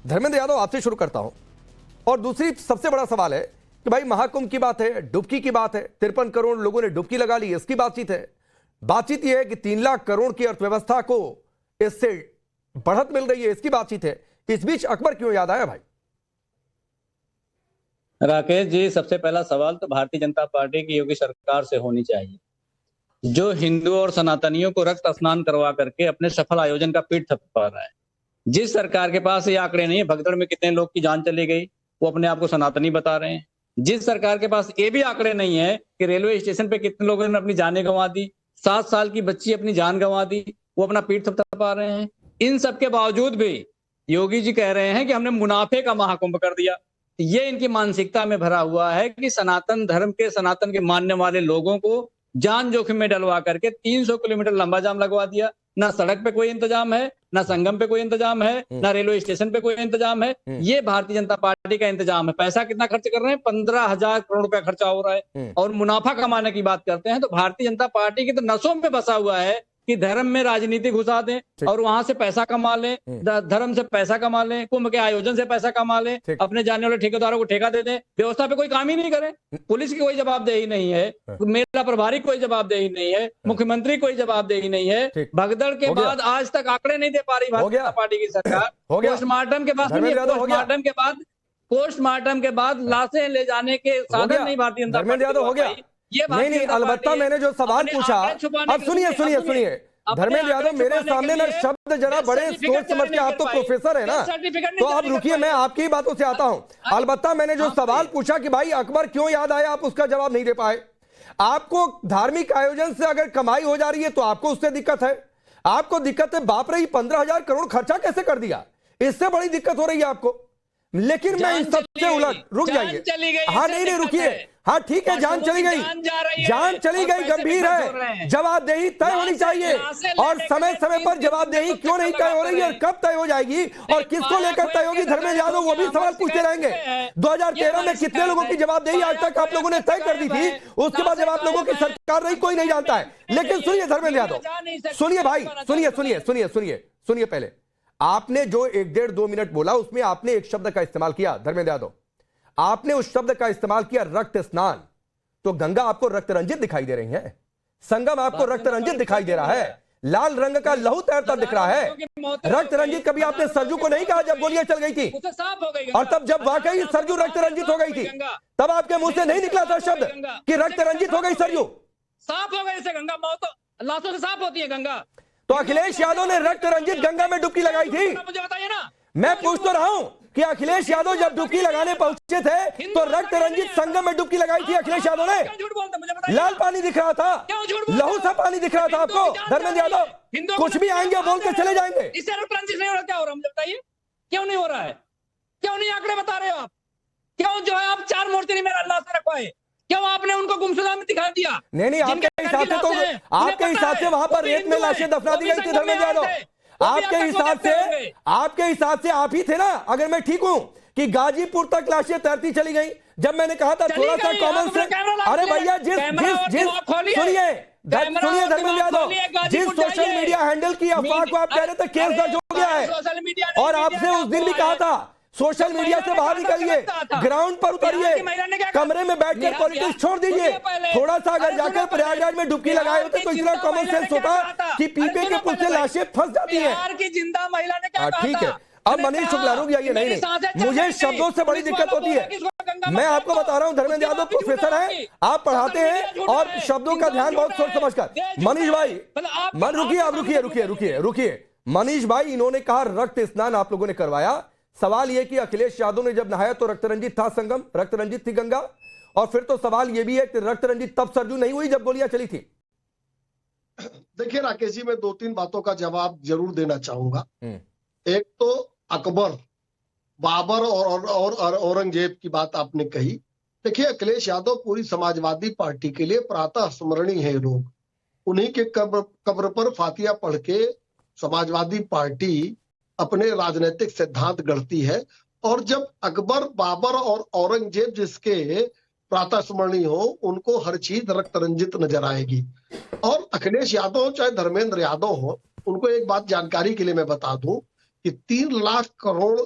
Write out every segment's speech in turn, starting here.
धर्मेंद्र यादव, आपसे शुरू करता हूं। और दूसरी सबसे बड़ा सवाल है कि भाई महाकुंभ की बात है, डुबकी की बात है, 53 करोड़ लोगों ने डुबकी लगा ली, इसकी बातचीत है। बातचीत यह है कि 3 लाख करोड़ की अर्थव्यवस्था को इससे बढ़त मिल रही है, इसकी बातचीत है। इस बीच अकबर क्यों याद आया भाई? राकेश जी, सबसे पहला सवाल तो भारतीय जनता पार्टी की योगी सरकार से होनी चाहिए, जो हिंदुओं और सनातनियों को रक्त स्नान करवा करके अपने सफल आयोजन का पीठ थपथपा रहा है। जिस सरकार के पास ये आंकड़े नहीं है भगदड़ में कितने लोग की जान चली गई, वो अपने आप को सनातनी बता रहे हैं। जिस सरकार के पास ये भी आंकड़े नहीं है कि रेलवे स्टेशन पे कितने लोगों ने अपनी जानें गंवा दी, 7 साल की बच्ची अपनी जान गंवा दी, वो अपना पीठ थपथपा रहे हैं। इन सब के बावजूद भी योगी जी कह रहे हैं कि हमने मुनाफे का महाकुंभ कर दिया। ये इनकी मानसिकता में भरा हुआ है कि सनातन धर्म के, सनातन के मानने वाले लोगों को जान जोखिम में डलवा करके 300 किलोमीटर लंबा जाम लगवा दिया। ना सड़क पे कोई इंतजाम है, ना संगम पे कोई इंतजाम है, ना रेलवे स्टेशन पे कोई इंतजाम है। ये भारतीय जनता पार्टी का इंतजाम है। पैसा कितना खर्च कर रहे हैं? 15,000 करोड़ रुपया खर्चा हो रहा है। और मुनाफा कमाने की बात करते हैं तो भारतीय जनता पार्टी की तो नसों में बसा हुआ है कि धर्म में राजनीति घुसा दें और वहां से पैसा कमा लें, धर्म से पैसा कमा लें, कुंभ के आयोजन से पैसा कमा लें, अपने जाने वाले ठेकेदारों को ठेका दे दें, व्यवस्था पे कोई काम ही नहीं करें, पुलिस की कोई जवाबदेही नहीं है, मेला प्रभारी कोई जवाबदेही नहीं है, मुख्यमंत्री कोई जवाबदेही नहीं है। भगदड़ के बाद आज तक आंकड़े नहीं दे पा रही भारतीय जनता पार्टी की सरकार। पोस्टमार्टम के बाद पोस्टमार्टम के बाद लाशें ले जाने के साधन नहीं भारतीय जनता पार्टी हो गया। नहीं, अलबत्ता मैंने जो सवाल पूछा, अब सुनिए, धर्मेंद्र यादव, मेरे सामने ना शब्द जरा बड़े सोच समझ के, आप तो प्रोफेसर है ना, तो आप रुकिए, मैं आपकी बातों से आता हूं। अलबत्ता मैंने जो सवाल पूछा कि भाई अकबर क्यों याद आया, आप उसका जवाब नहीं दे पाए। आपको धार्मिक आयोजन से अगर कमाई हो जा रही है तो आपको उससे दिक्कत है, आपको दिक्कत है बाप रे 15,000 करोड़ खर्चा कैसे कर दिया, इससे बड़ी दिक्कत हो रही है आपको। लेकिन मैं इस सबसे उलट, रुक जाइए, हाँ नहीं रुकिए, हाँ ठीक है, जान चली गई, जान चली गई, गंभीर है, जवाबदेही तय होनी चाहिए। और समय समय पर जवाबदेही क्यों नहीं तय हो रही है, कब तय हो जाएगी और किसको लेकर तय होगी, धर्मेंद्र यादव वो भी सवाल पूछते रहेंगे। 2013 में कितने लोगों की जवाबदेही आज तक आप लोगों ने तय कर दी थी, उसके बाद जब आप लोगों की सरकार रही कोई नहीं जानता है। लेकिन सुनिए धर्मेंद्र यादव, सुनिए भाई, सुनिए पहले आपने जो 1-1.5-2 मिनट बोला उसमें आपने एक शब्द का इस्तेमाल किया, धर्मेंद्र यादव, आपने उस शब्द का इस्तेमाल किया रक्त स्नान। तो गंगा आपको रक्त रंजित दिखाई दे रही है, संगम आपको रक्त रंजित दिखाई दे रहा है, लाल रंग का लहू तैरता दिख रहा है। रक्त रंजित कभी आपने सरजू को नहीं कहा जब गोलियां चल गई थी, और तब जब वाकई सरजू रक्त रंजित हो गई थी तब आपके मुंह से नहीं निकला था शब्द कि रक्त रंजित हो गई सरजू, साफ हो गई गंगा, मौत लाशों से साफ होती है गंगा। तो अखिलेश यादव ने रक्त रंजित गंगा में डुबकी लगाई थी। मुझे बताइए ना, मैं पूछ तो रहा हूं कि अखिलेश यादव जब डुबकी लगाने पहुंचे थे तो रक्त रंजित संगम में डुबकी लगाई थी अखिलेश यादव ने। लाल पानी दिख रहा था, लहू सा पानी दिख रहा था आपको। धर्मेंद्र यादव कुछ भी आएंगे बोल के चले जाएंगे। इससे रक्त रंजित नहीं हो रहा, क्या हो रहा है मुझे बताइए, क्यों नहीं हो रहा है, क्यों नहीं आंकड़े बता रहे हो आप, क्यों जो है आप 4 मूर्ति नहीं मेरा अल्लाह से रखवाए, क्यों आपने उनको गुमशुदा में दिखा दिया? नहीं, आपके हिसाब से तो, आपके हिसाब से वहां पर रेत में लाशें दफना दी गई थी धर्मेंद्र यादव। आपके हिसाब से आप ही थे ना, अगर मैं ठीक हूं, कि गाजीपुर तक लाशें तैरती चली गई। जब मैंने कहा था थोड़ा सा कॉमन सेंस, अरे भैया सुनिए धर्मेंद्र यादव, जिस सोशल मीडिया हैंडल की अफवाह को आप कह रहे थे केस दर्ज हो गया है, और आपसे उस दिन भी कहा था सोशल मीडिया से बाहर निकलिए, ग्राउंड पर उतरिए, कमरे में बैठकर पॉलिटिक्स छोड़ दीजिए। थोड़ा सा अगर जाकर प्रयागराज में डुबकी लगाए होते तो इतना कॉमन सेंस होता कि पीपे के पुल से लाशें फंस जाती हैं। जिंदा महिला ने क्या कहा? ठीक है, अब मनीष शुक्ला रुक जाइए, नहीं, मुझे शब्दों से बड़ी दिक्कत होती है। मैं आपको बता रहा हूं, धर्मेंद्र यादव प्रोफेसर हैं, आप पढ़ाते हैं और शब्दों का ध्यान बहुत सोच समझ कर। मनीष भाई, रुकिए, आप रुकिए। मनीष भाई, इन्होंने कहा रक्त स्नान आप लोगों ने करवाया। सवाल यह कि अखिलेश यादव ने जब नहाया तो रक्त रंजित था संगम, रक्त रंजित थी गंगा, और फिर तो सवाल यह भी है कि रक्त रंजित तब सरजू नहीं हुई जब गोलियां चली थी। देखिए राकेश जी, मैं 2-3 बातों का जवाब जरूर देना चाहूंगा। एक तो अकबर, बाबर और औरंगजेब की बात आपने कही। देखिए अखिलेश यादव पूरी समाजवादी पार्टी के लिए प्रातः स्मरणीय है लोग, उन्हीं के कब्र पर फातिया पढ़ के समाजवादी पार्टी अपने राजनीतिक सिद्धांत गढ़ती है। और जब अकबर, बाबर और औरंगजेब जिसके प्रातः स्मरणीय हो, उनको हर चीज रक्त रंजित नजर आएगी। और अखिलेश यादव चाहे धर्मेंद्र यादव हो, उनको एक बात जानकारी के लिए मैं बता दूं कि 3 लाख करोड़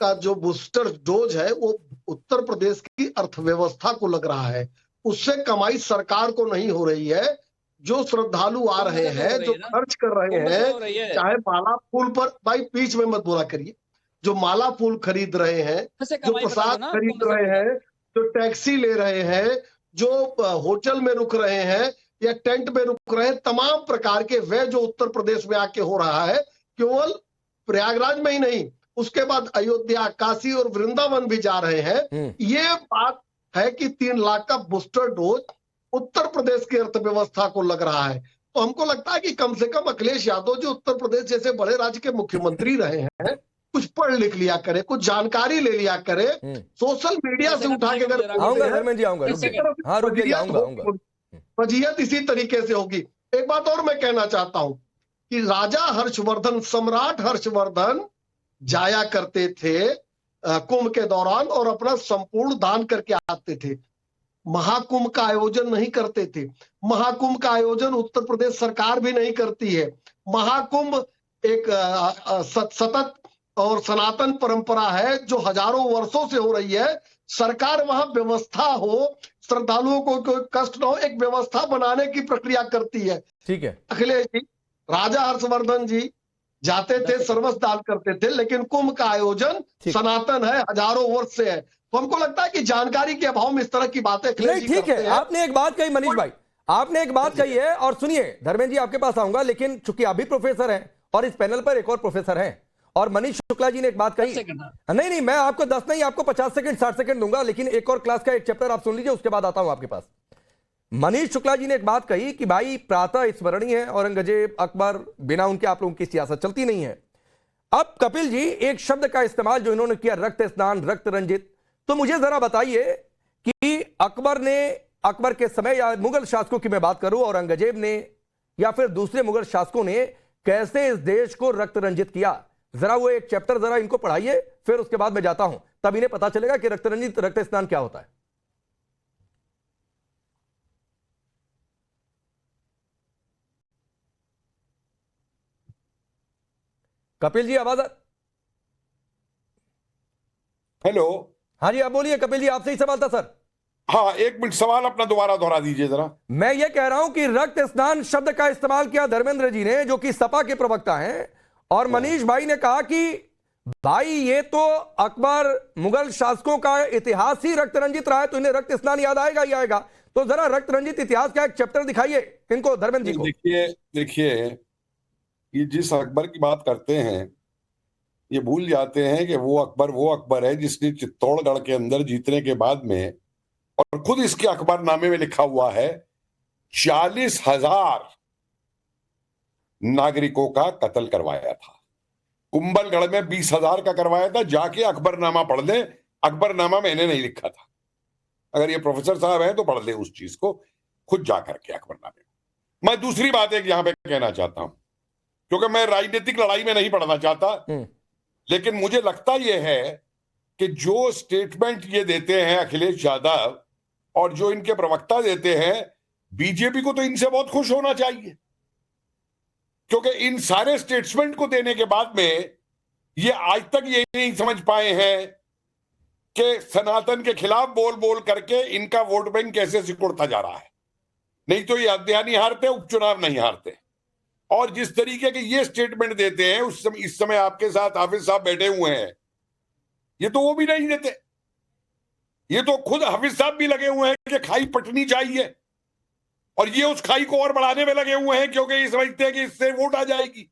का जो बूस्टर डोज है वो उत्तर प्रदेश की अर्थव्यवस्था को लग रहा है, उससे कमाई सरकार को नहीं हो रही है। जो श्रद्धालु आ रहे हैं, जो खर्च कर रहे हैं, चाहे माला फूल पर, भाई बीच में मत बोला करिए, जो माला फूल खरीद रहे हैं, जो प्रसाद खरीद रहे हैं, जो टैक्सी ले रहे हैं, जो होटल में रुक रहे हैं या टेंट में रुक रहे हैं, तमाम प्रकार के व्यय जो उत्तर प्रदेश में आके हो रहा है, केवल प्रयागराज में ही नहीं, उसके बाद अयोध्या, काशी और वृंदावन भी जा रहे हैं। ये बात है कि 3 लाख का बूस्टर डोज उत्तर प्रदेश की अर्थव्यवस्था को लग रहा है। तो हमको लगता है कि कम से कम अखिलेश यादव जो उत्तर प्रदेश जैसे बड़े राज्य के मुख्यमंत्री रहे हैं, कुछ पढ़ लिख लिया करे, कुछ जानकारी ले लिया करे, सोशल मीडिया से उठा के अगर वजीयत इसी तरीके से होगी। एक बात और मैं कहना चाहता हूं कि राजा हर्षवर्धन, सम्राट हर्षवर्धन जाया करते थे कुंभ के दौरान और अपना संपूर्ण दान करके आते थे। महाकुंभ का आयोजन नहीं करते थे। महाकुंभ का आयोजन उत्तर प्रदेश सरकार भी नहीं करती है। महाकुंभ एक सतत और सनातन परंपरा है जो हजारों वर्षों से हो रही है। सरकार वहां व्यवस्था हो, श्रद्धालुओं को कोई कष्ट न हो, एक व्यवस्था बनाने की प्रक्रिया करती है। ठीक है अखिलेश जी, राजा हर्षवर्धन जी जाते थे, सर्वस्व दान करते थे, लेकिन कुंभ का आयोजन सनातन है, हजारों वर्ष से है। तो हमको लगता है कि जानकारी के अभाव में इस तरह की बातें नहीं। ठीक है, आपने एक बात कही मनीष भाई, आपने एक बात कही है, और सुनिए धर्मेंद्र जी आपके पास आऊंगा, लेकिन चूंकि आप भी प्रोफेसर हैं और इस पैनल पर एक और प्रोफेसर हैं, और मनीष शुक्ला जी ने एक बात कही, नहीं मैं आपको 10 नहीं, आपको 50 सेकंड 60 सेकंड दूंगा, लेकिन एक और क्लास का एक चैप्टर आप सुन लीजिए, उसके बाद आता हूं आपके पास। मनीष शुक्ला जी ने एक बात कही कि भाई प्रातः स्मरणीय है, औरंगजेब, अकबर, बिना उनके आप लोगों की सियासत चलती नहीं है। अब कपिल जी एक शब्द का इस्तेमाल जो इन्होंने किया, रक्त स्नान, रक्त रंजित, तो मुझे जरा बताइए कि अकबर के समय या मुगल शासकों की मैं बात करूं, औरंगजेब ने या फिर दूसरे मुगल शासकों ने कैसे इस देश को रक्त रंजित किया, जरा वो एक चैप्टर जरा इनको पढ़ाइए, फिर उसके बाद मैं जाता हूं, तब इन्हें पता चलेगा कि रक्त रंजित, रक्त स्नान क्या होता है। कपिल जी आवाज हेलो, हाँ जी आप बोलिए कपिल जी, आपसे ही सवाल था सर। हाँ, 1 मिनट सवाल अपना दोबारा दोहरा दीजिए जरा। मैं ये कह रहा हूं कि रक्त स्नान शब्द का इस्तेमाल किया धर्मेंद्र जी ने, जो कि सपा के प्रवक्ता हैं, और मनीष भाई ने कहा कि भाई ये तो अकबर, मुगल शासकों का इतिहास ही रक्त रंजित रहा है, तो इन्हें रक्त स्नान याद आएगा ही आएगा। तो जरा रक्त रंजित इतिहास का एक चैप्टर दिखाइए इनको, धर्मेंद्र जी को। देखिए ये जिस अकबर की बात करते हैं, ये भूल जाते हैं कि वो अकबर है जिसने चित्तौड़गढ़ के अंदर जीतने के बाद में, और खुद इसके अखबारनामे में लिखा हुआ है, 40,000 नागरिकों का कत्ल करवाया था। कुंभलगढ़ में 20,000 का करवाया था। जाके अकबरनामा पढ़ ले, अकबरनामा मैंने नहीं लिखा था। अगर ये प्रोफेसर साहब हैं तो पढ़ ले उस चीज को खुद जाकर के अकबरनामे। मैं दूसरी बात एक यहां पे कहना चाहता हूं, क्योंकि मैं राजनीतिक लड़ाई में नहीं पढ़ना चाहता, लेकिन मुझे लगता यह है कि जो स्टेटमेंट ये देते हैं अखिलेश यादव और जो इनके प्रवक्ता देते हैं, बीजेपी को तो इनसे बहुत खुश होना चाहिए, क्योंकि इन सारे स्टेटमेंट को देने के बाद में ये आज तक ये नहीं समझ पाए हैं कि सनातन के खिलाफ बोल बोल करके इनका वोट बैंक कैसे सिकुड़ता जा रहा है। नहीं तो ये अध्याय नहीं हारते, उपचुनाव नहीं हारते। और जिस तरीके के ये स्टेटमेंट देते हैं, उस समय इस समय आपके साथ हाफिज साहब बैठे हुए हैं, ये तो वो भी नहीं देते। ये तो खुद हाफिज साहब भी लगे हुए हैं कि खाई पटनी चाहिए, और ये उस खाई को और बढ़ाने में लगे हुए हैं, क्योंकि ये समझते हैं कि इससे वोट आ जाएगी।